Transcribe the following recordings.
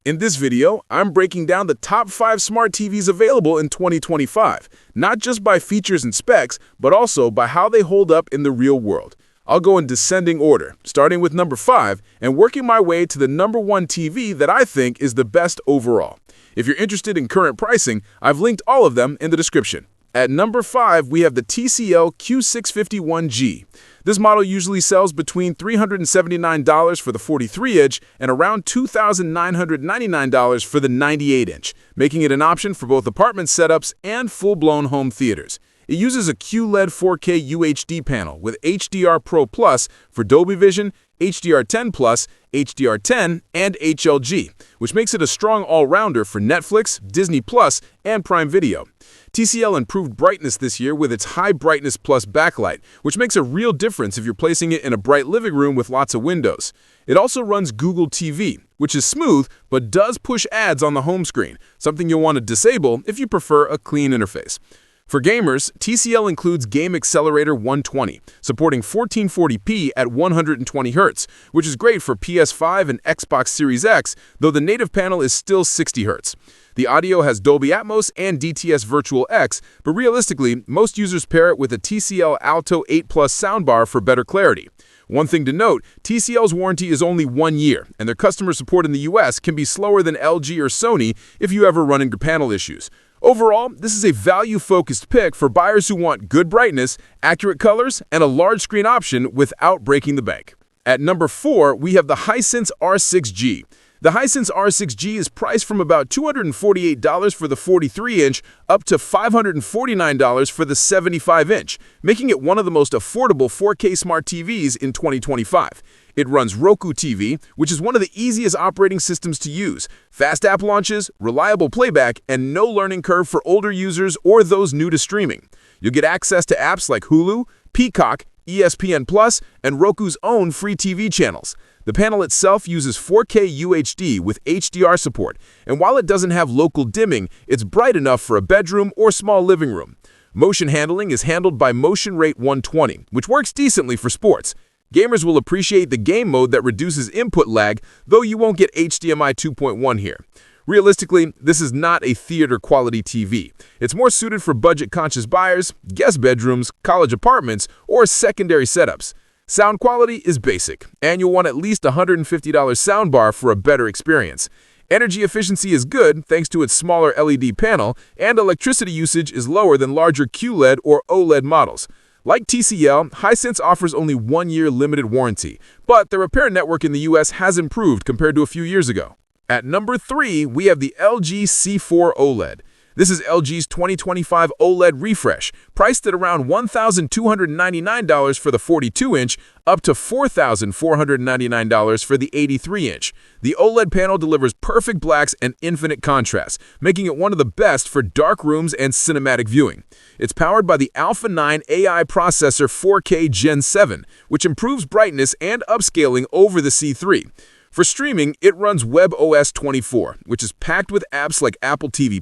In this video, I'm breaking down the top 5 smart TVs available in 2025, not just by features and specs, but also by how they hold up in the real world. I'll go in descending order, starting with number 5 and working my way to the number 1 TV that I think is the best overall. If you're interested in current pricing, I've linked all of them in the description. At number 5, we have the TCL Q651G. This model usually sells between $379 for the 43-inch and around $2,999 for the 98-inch, making it an option for both apartment setups and full-blown home theaters. It uses a QLED 4K UHD panel with HDR Pro Plus for Dolby Vision, HDR10 Plus, HDR10, and HLG, which makes it a strong all-rounder for Netflix, Disney Plus, and Prime Video. TCL improved brightness this year with its High Brightness Plus backlight, which makes a real difference if you're placing it in a bright living room with lots of windows. It also runs Google TV, which is smooth but does push ads on the home screen, something you'll want to disable if you prefer a clean interface. For gamers, TCL includes Game Accelerator 120, supporting 1440p at 120 Hz, which is great for PS5 and Xbox Series X, though the native panel is still 60 Hz. The audio has Dolby Atmos and DTS Virtual X, but realistically, most users pair it with a TCL Alto 8 Plus soundbar for better clarity. One thing to note, TCL's warranty is only 1 year, and their customer support in the US can be slower than LG or Sony if you ever run into panel issues. Overall, this is a value-focused pick for buyers who want good brightness, accurate colors, and a large screen option without breaking the bank. At number 4, we have the Hisense R6G. The Hisense R6G is priced from about $248 for the 43-inch up to $549 for the 75-inch, making it one of the most affordable 4K smart TVs in 2025. It runs Roku TV, which is one of the easiest operating systems to use, fast app launches, reliable playback, and no learning curve for older users or those new to streaming. You'll get access to apps like Hulu, Peacock, ESPN+, and Roku's own free TV channels. The panel itself uses 4K UHD with HDR support, and while it doesn't have local dimming, it's bright enough for a bedroom or small living room. Motion handling is handled by Motion Rate 120, which works decently for sports. Gamers will appreciate the game mode that reduces input lag, though you won't get HDMI 2.1 here. Realistically, this is not a theater-quality TV. It's more suited for budget-conscious buyers, guest bedrooms, college apartments, or secondary setups. Sound quality is basic, and you'll want at least a $150 soundbar for a better experience. Energy efficiency is good thanks to its smaller LED panel, and electricity usage is lower than larger QLED or OLED models. Like TCL, Hisense offers only 1-year limited warranty, but the repair network in the US has improved compared to a few years ago. At number 3, we have the LG C4 OLED. This is LG's 2025 OLED refresh, priced at around $1,299 for the 42-inch, up to $4,499 for the 83-inch. The OLED panel delivers perfect blacks and infinite contrast, making it one of the best for dark rooms and cinematic viewing. It's powered by the Alpha 9 AI processor 4K Gen 7, which improves brightness and upscaling over the C3. For streaming, it runs WebOS 24, which is packed with apps like Apple TV+,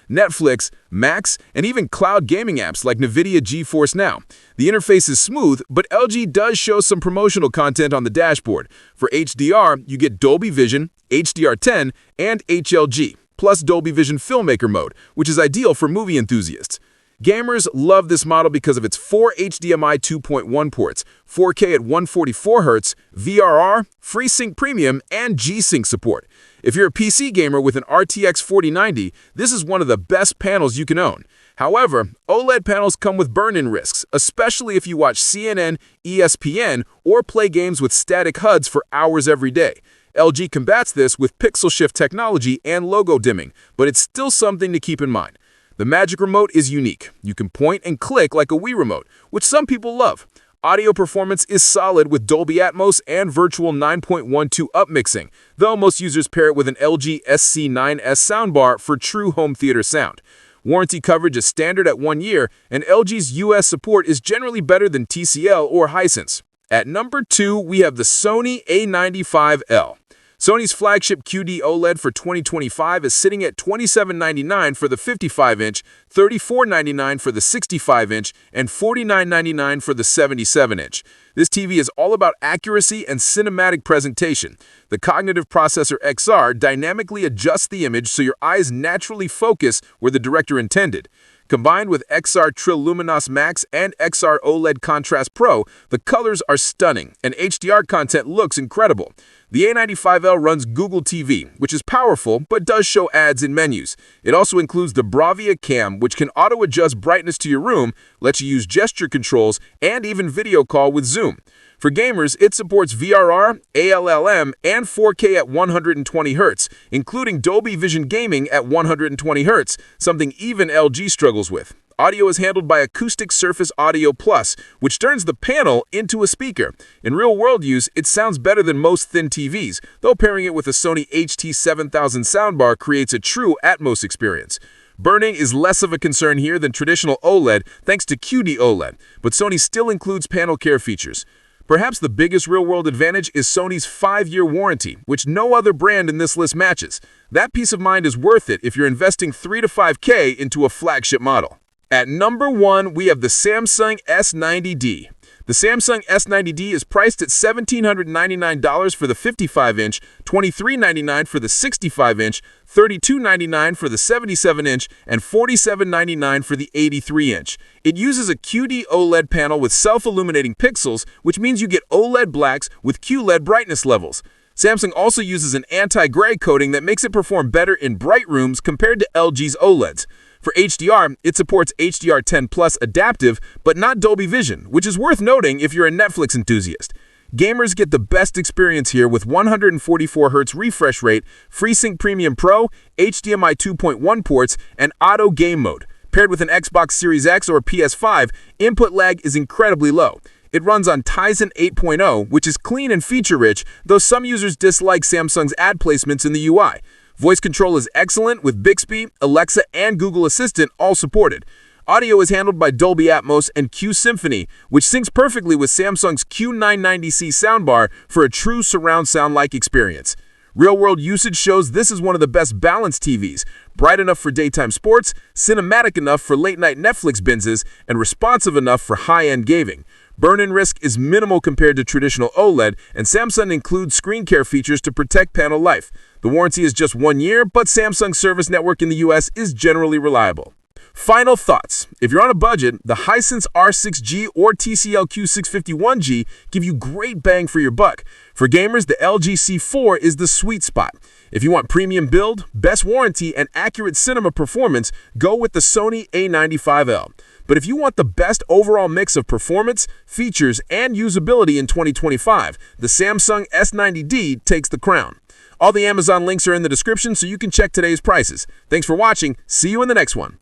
Netflix, Max, and even cloud gaming apps like NVIDIA GeForce Now. The interface is smooth, but LG does show some promotional content on the dashboard. For HDR, you get Dolby Vision, HDR10, and HLG, plus Dolby Vision Filmmaker mode, which is ideal for movie enthusiasts. Gamers love this model because of its 4 HDMI 2.1 ports, 4K at 144 Hz, VRR, FreeSync Premium, and G-Sync support. If you're a PC gamer with an RTX 4090, this is one of the best panels you can own. However, OLED panels come with burn-in risks, especially if you watch CNN, ESPN, or play games with static HUDs for hours every day. LG combats this with pixel shift technology and logo dimming, but it's still something to keep in mind. The Magic Remote is unique. You can point and click like a Wii Remote, which some people love. Audio performance is solid with Dolby Atmos and Virtual 9.12 upmixing, though most users pair it with an LG SC9S soundbar for true home theater sound. Warranty coverage is standard at 1 year, and LG's US support is generally better than TCL or Hisense. At number 2, we have the Sony A95L. Sony's flagship QD-OLED for 2025 is sitting at $27.99 for the 55-inch, $34.99 for the 65-inch, and $49.99 for the 77-inch. This TV is all about accuracy and cinematic presentation. The cognitive processor XR dynamically adjusts the image so your eyes naturally focus where the director intended. Combined with XR Triluminos Max and XR OLED Contrast Pro, the colors are stunning, and HDR content looks incredible. The A95L runs Google TV, which is powerful but does show ads in menus. It also includes the Bravia Cam, which can auto-adjust brightness to your room, lets you use gesture controls, and even video call with Zoom. For gamers, it supports VRR, ALLM, and 4K at 120 Hz, including Dolby Vision Gaming at 120 Hz, something even LG struggles with. Audio is handled by Acoustic Surface Audio Plus, which turns the panel into a speaker. In real-world use, it sounds better than most thin TVs, though pairing it with a Sony HT7000 soundbar creates a true Atmos experience. Burning is less of a concern here than traditional OLED thanks to QD-OLED, but Sony still includes panel care features. Perhaps the biggest real-world advantage is Sony's 5-year warranty, which no other brand in this list matches. That peace of mind is worth it if you're investing $3 to $5K into a flagship model. At number 1, we have the Samsung S90D. The Samsung S90D is priced at $1,799 for the 55-inch, $2399 for the 65-inch, $3299 for the 77-inch, and $4799 for the 83-inch. It uses a QD-OLED panel with self-illuminating pixels, which means you get OLED blacks with QLED brightness levels. Samsung also uses an anti-gray coating that makes it perform better in bright rooms compared to LG's OLEDs. For HDR, it supports HDR10 Plus adaptive, but not Dolby Vision, which is worth noting if you're a Netflix enthusiast. Gamers get the best experience here with 144 Hz refresh rate, FreeSync Premium Pro, HDMI 2.1 ports, and Auto Game Mode. Paired with an Xbox Series X or PS5, input lag is incredibly low. It runs on Tizen 8.0, which is clean and feature-rich, though some users dislike Samsung's ad placements in the UI. Voice control is excellent with Bixby, Alexa, and Google Assistant all supported. Audio is handled by Dolby Atmos and Q Symphony, which syncs perfectly with Samsung's Q990C soundbar for a true surround sound-like experience. Real-world usage shows this is one of the best balanced TVs, bright enough for daytime sports, cinematic enough for late-night Netflix binges, and responsive enough for high-end gaming. Burn-in risk is minimal compared to traditional OLED, and Samsung includes screen care features to protect panel life. The warranty is just 1 year, but Samsung's service network in the US is generally reliable. Final thoughts. If you're on a budget, the Hisense R6G or TCL Q651G give you great bang for your buck. For gamers, the LG C4 is the sweet spot. If you want premium build, best warranty, and accurate cinema performance, go with the Sony A95L. But if you want the best overall mix of performance, features, and usability in 2025, the Samsung S90D takes the crown. All the Amazon links are in the description so you can check today's prices. Thanks for watching. See you in the next one.